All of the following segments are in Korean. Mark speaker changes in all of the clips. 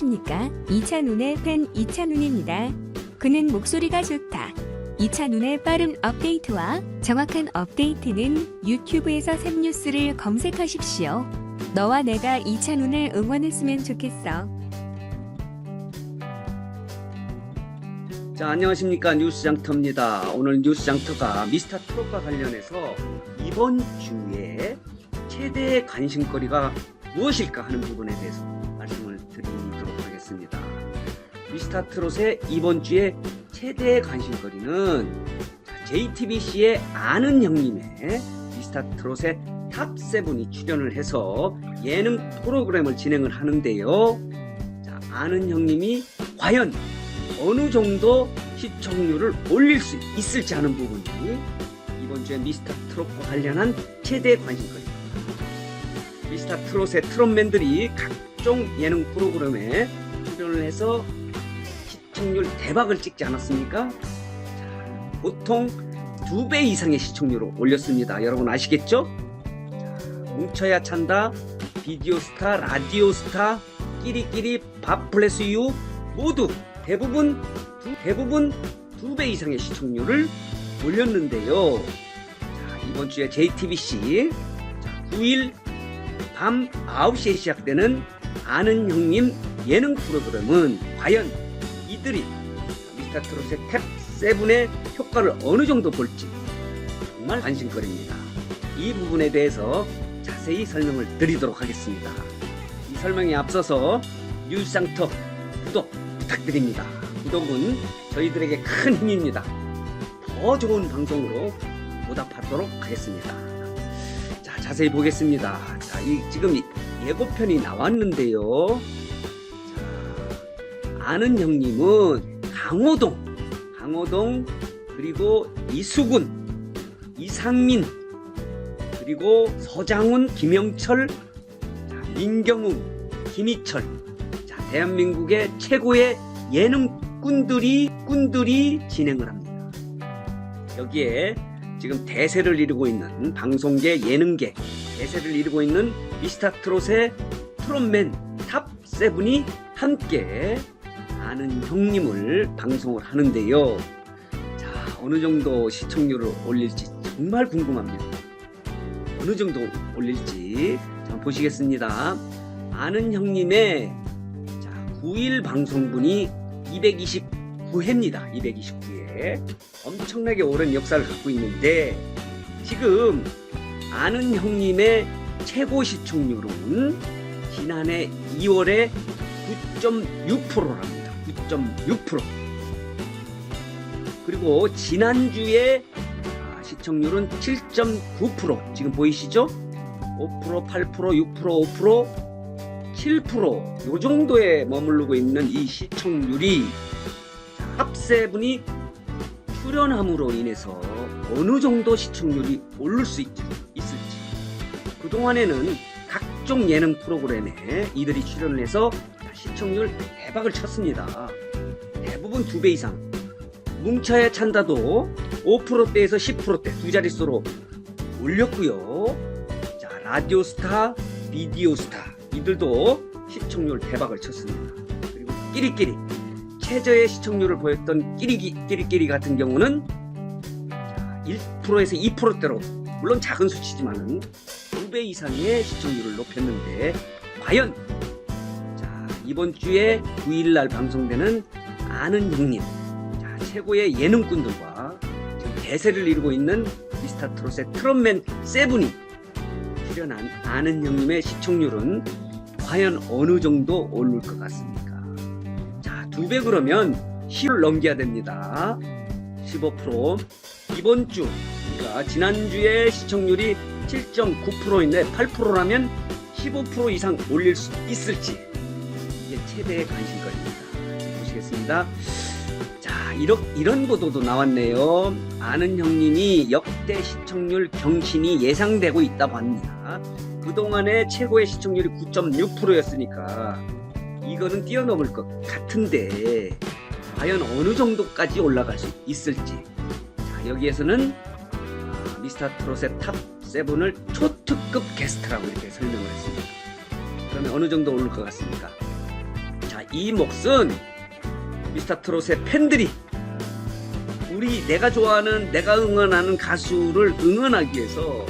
Speaker 1: 안녕하십니까. 이찬훈의 팬 이찬훈입니다. 그는 목소리가 좋다. 이찬훈의 빠른 업데이트와 정확한 업데이트는 유튜브에서 샘뉴스를 검색하십시오. 너와 내가 이찬훈을 응원했으면 좋겠어.
Speaker 2: 자, 안녕하십니까. 뉴스장터입니다. 오늘 뉴스장터가 미스터 트롯과 관련해서 이번 주에 최대의 관심거리가 무엇일까 하는 부분에 대해서 말씀을 드리도록 하겠습니다. 미스터 트롯의 이번 주에 최대의 관심거리는 JTBC의 아는 형님의 미스터 트롯의 탑7이 출연을 해서 예능 프로그램을 진행을 하는데요. 자, 아는 형님이 과연 어느 정도 시청률을 올릴 수 있을지 하는 부분이 이번 주에 미스터 트롯과 관련한 최대의 관심거리입니다. 미스터 트롯의 트롯맨들이 각종 예능 프로그램에 출연을 해서 시청률 대박을 찍지 않았습니까? 자, 보통 2배 이상의 시청률을 올렸습니다. 여러분 아시겠죠? 자, 뭉쳐야 찬다, 비디오스타, 라디오스타, 끼리끼리, 밥플레스유 모두 대부분 2배 이상의 시청률을 올렸는데요. 자, 이번 주에 JTBC 9일 밤 9시에 시작되는 아는 형님 예능 프로그램은 과연 이들이 미스터 트롯의 탑7의 효과를 어느 정도 볼지 정말 관심거리입니다. 이 부분에 대해서 자세히 설명을 드리도록 하겠습니다. 이 설명에 앞서서 뉴스장터 구독 부탁드립니다. 구독은 저희들에게 큰 힘입니다. 더 좋은 방송으로 보답하도록 하겠습니다. 자, 자세히 보겠습니다. 자, 지금 예고편이 나왔는데요. 자, 아는 형님은 강호동 그리고 이수근, 이상민 그리고 서장훈, 김영철, 자, 민경웅, 김희철, 자, 대한민국의 최고의 예능꾼들이 진행을 합니다. 여기에 지금 대세를 이루고 있는 방송계, 예능계 대세를 이루고 있는 미스터 트롯의 트롯맨 탑7이 함께 아는 형님을 방송을 하는데요. 자, 어느 정도 시청률을 올릴지 정말 궁금합니다. 어느 정도 올릴지 자, 보시겠습니다. 아는 형님의 9일 방송분이 229회입니다. 229회. 엄청나게 오랜 역사를 갖고 있는데 지금 아는 형님의 최고 시청률은 지난해 2월에 9.6%랍니다. 9.6%. 그리고 지난주에 시청률은 7.9%. 지금 보이시죠? 5%, 8%, 6%, 5%, 7% 요 정도에 머무르고 있는 이 시청률이 탑7이 출연함으로 인해서 어느 정도 시청률이 오를 수 있을지. 그동안에는 각종 예능 프로그램에 이들이 출연을 해서 시청률 대박을 쳤습니다. 대부분 2배 이상. 뭉쳐야 찬다도 5%대에서 10%대 두 자릿수로 올렸고요. 자, 라디오스타, 비디오스타 이들도 시청률 대박을 쳤습니다. 그리고 끼리끼리 최저의 시청률을 보였던 끼리끼리 같은 경우는 1%에서 2%대로 물론 작은 수치지만은 2배 이상의 시청률을 높였는데 과연 자, 이번 주에 9일날 방송되는 아는 형님 자, 최고의 예능꾼들과 지금 대세를 이루고 있는 미스터 트롯의 트롯맨 7이 출연한 아는 형님의 시청률은 과연 어느 정도 오를 것 같습니까? 자, 2배 그러면 10을 넘겨야 됩니다. 15%. 이번 주, 그러니까 지난주에 시청률이 7.9%인데 8%라면 15% 이상 올릴 수 있을지 이게 최대의 관심거리입니다. 보시겠습니다. 자, 이런 보도도 나왔네요. 아는 형님이 역대 시청률 경신이 예상되고 있다고 합니다. 그동안의 최고의 시청률이 9.6%였으니까 이거는 뛰어넘을 것 같은데 과연 어느 정도까지 올라갈 수 있을지. 자, 여기에서는 미스터 트롯의 탑7을 초특급 게스트라고 이렇게 설명을 했습니다. 그러면 어느 정도 오를 것 같습니까? 자, 이 몫은 미스터트롯의 팬들이 내가 좋아하는, 내가 응원하는 가수를 응원하기 위해서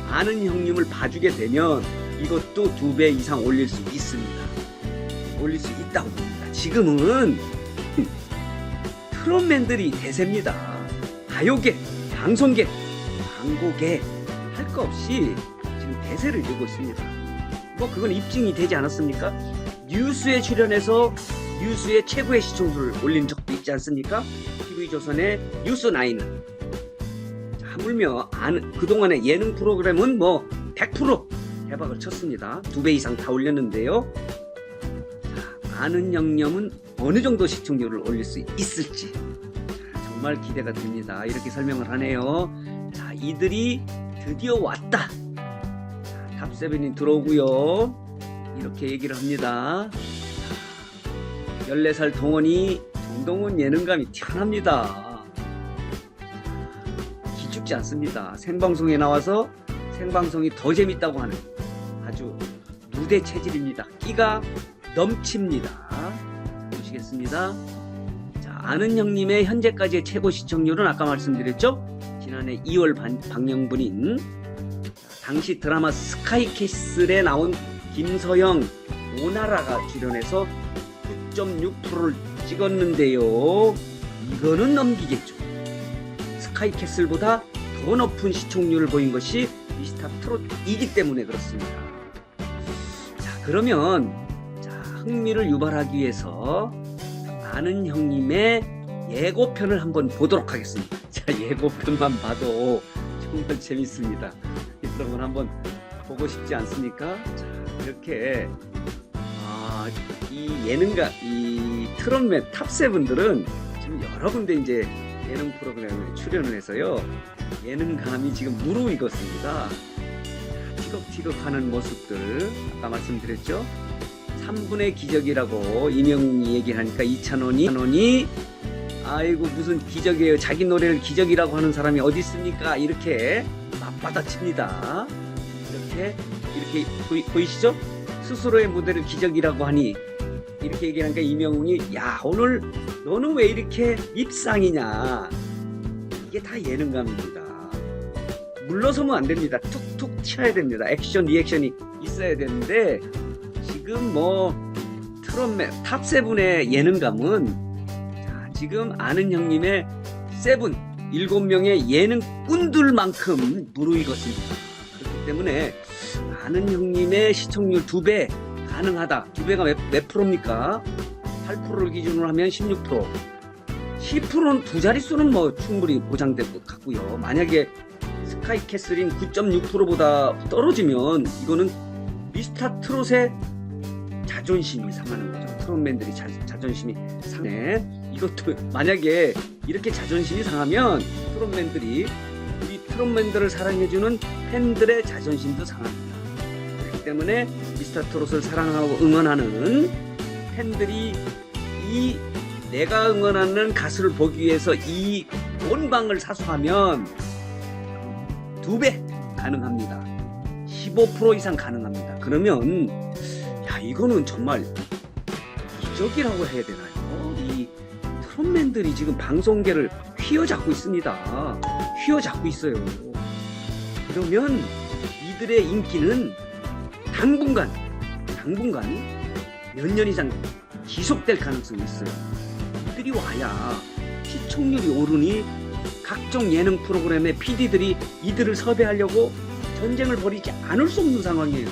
Speaker 2: 아는 형님을 봐주게 되면 이것도 2배 이상 올릴 수 있습니다. 올릴 수 있다고 봅니다. 지금은 트롯맨들이 대세입니다. 가요계, 방송계, 광고계 할 거 없이 지금 대세를 이루고 있습니다. 뭐 그건 입증이 되지 않았습니까? 뉴스에 출연해서 뉴스의 최고의 시청률을 올린 적도 있지 않습니까? TV조선의 뉴스9은 하물며 그동안의 예능 프로그램은 뭐 100% 대박을 쳤습니다. 2배 이상 다 올렸는데요. 자, 아는 영념은 어느 정도 시청률을 올릴 수 있을지 정말 기대가 됩니다. 이렇게 설명을 하네요. 자, 이들이 드디어 왔다. 자, 탑7이 들어오고요. 이렇게 얘기를 합니다. 14살 동원이 정동원 예능감이 튀어납니다. 기죽지 않습니다. 생방송에 나와서 생방송이 더 재밌다고 하는 아주 무대 체질입니다. 끼가 넘칩니다. 보시겠습니다. 자, 아는 형님의 현재까지의 최고 시청률은 아까 말씀드렸죠? 지난해 2월 방영분인 당시 드라마 스카이캐슬에 나온 김서영, 오나라가 출연해서 9.6%를 찍었는데요. 이거는 넘기겠죠. 스카이캐슬보다 더 높은 시청률을 보인 것이 미스터트롯이기 때문에 그렇습니다. 자, 그러면 흥미를 유발하기 위해서 아는 형님의 예고편을 한번 보도록 하겠습니다. 자, 예고편만 봐도 정말 재밌습니다. 여러분 한번 보고 싶지 않습니까? 자, 이렇게 이 예능가, 이 트롯맨 탑7들은 지금 여러 군데 이제 예능 프로그램에 출연을 해서요. 예능감이 지금 무르익었습니다. 티격태격하는 모습들 아까 말씀드렸죠. 3분의 기적이라고 이명웅이 얘기하니까 이찬원이 아이고 무슨 기적이에요. 자기 노래를 기적이라고 하는 사람이 어디 있습니까? 이렇게 맞받아칩니다. 이렇게 보이시죠? 스스로의 무대를 기적이라고 하니 이렇게 얘기하니까 이명웅이 야 오늘 너는 왜 이렇게 밉상이냐. 이게 다 예능감입니다. 물러서면 안 됩니다. 툭툭 튀어야 됩니다. 액션 리액션이 있어야 되는데 지금 뭐 트롯맨 탑7의 예능감은 자, 지금 아는 형님의 7명의 예능꾼들만큼 무르익었습니다. 그렇기 때문에 아는 형님의 시청률 2배 가능하다. 2배가 몇 프로입니까? 8%를 기준으로 하면 16%. 10%는 두 자릿수는 뭐 충분히 보장될 것 같고요. 만약에 스카이캐슬인 9.6%보다 떨어지면 이거는 미스터트롯의 자존심이 상하는 거죠. 트롯맨들이 자존심이 상해. 이것도 만약에 이렇게 자존심이 상하면 트롯맨들이 우리 트롯맨들을 사랑해주는 팬들의 자존심도 상합니다. 그렇기 때문에 미스터트롯을 사랑하고 응원하는 팬들이 내가 응원하는 가수를 보기 위해서 이 온 방을 사수하면 2배 가능합니다. 15% 이상 가능합니다. 그러면 야 이거는 정말 기적이라고 해야 되나요? 이 트롯맨들이 지금 방송계를 휘어잡고 있습니다. 휘어잡고 있어요. 그러면 이들의 인기는 당분간 몇 년 이상 지속될 가능성이 있어요. 이들이 와야 시청률이 오르니 각종 예능 프로그램의 PD들이 이들을 섭외하려고 전쟁을 벌이지 않을 수 없는 상황이에요.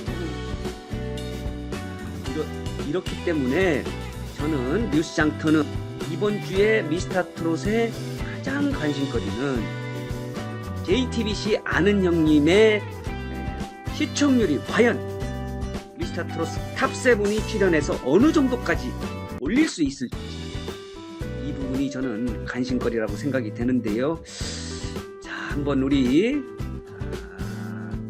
Speaker 2: 이렇기 때문에 저는 뉴스장터는 이번 주에 미스터트롯의 가장 관심거리는 JTBC 아는 형님의 시청률이 과연 미스터트롯 탑7이 출연해서 어느 정도까지 올릴 수 있을지 이 부분이 저는 관심거리라고 생각이 되는데요. 자, 한번 우리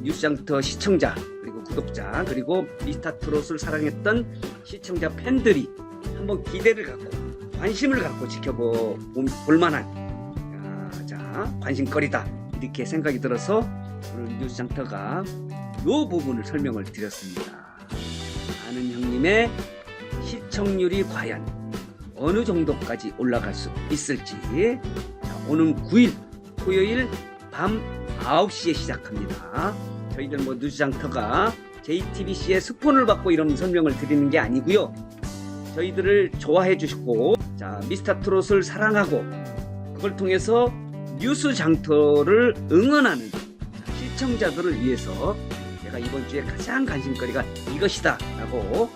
Speaker 2: 뉴스장터 시청자 그리고 구독자 그리고 미스터트롯을 사랑했던 시청자 팬들이 한번 기대를 갖고 관심을 갖고 지켜볼 만한 관심거리다 이렇게 생각이 들어서 오늘 뉴스장터가 이 부분을 설명을 드렸습니다. 아는 형님의 시청률이 과연 어느 정도까지 올라갈 수 있을지. 자, 오는 9일 토요일 밤 9시에 시작합니다. 저희들 뭐 뉴스장터가 JTBC의 스폰을 받고 이런 설명을 드리는 게 아니고요. 저희들을 좋아해 주시고, 자, 미스터트롯을 사랑하고 그걸 통해서 뉴스장터를 응원하는 시청자들을 위해서 제가 이번 주에 가장 관심거리가 이것이다 라고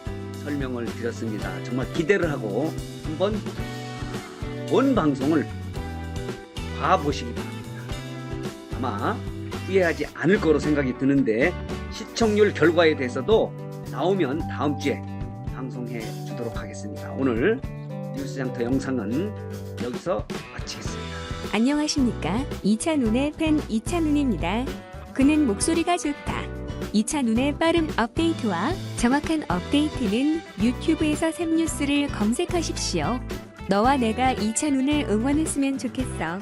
Speaker 2: 설명을 드렸습니다. 정말 기대를 하고 한번 본 방송을 봐보시기 바랍니다. 아마 후회하지 않을 거로 생각이 드는데, 시청률 결과에 대해서도 나오면 다음 주에 방송해 주도록 하겠습니다. 오늘 뉴스장터 영상은 여기서 마치겠습니다.
Speaker 1: 안녕하십니까? 이찬훈의 팬 이찬훈입니다. 그는 목소리가 좋다. 이찬훈의 빠른 업데이트와 정확한 업데이트는 유튜브에서 샘뉴스를 검색하십시오. 너와 내가 이찬훈을 응원했으면 좋겠어.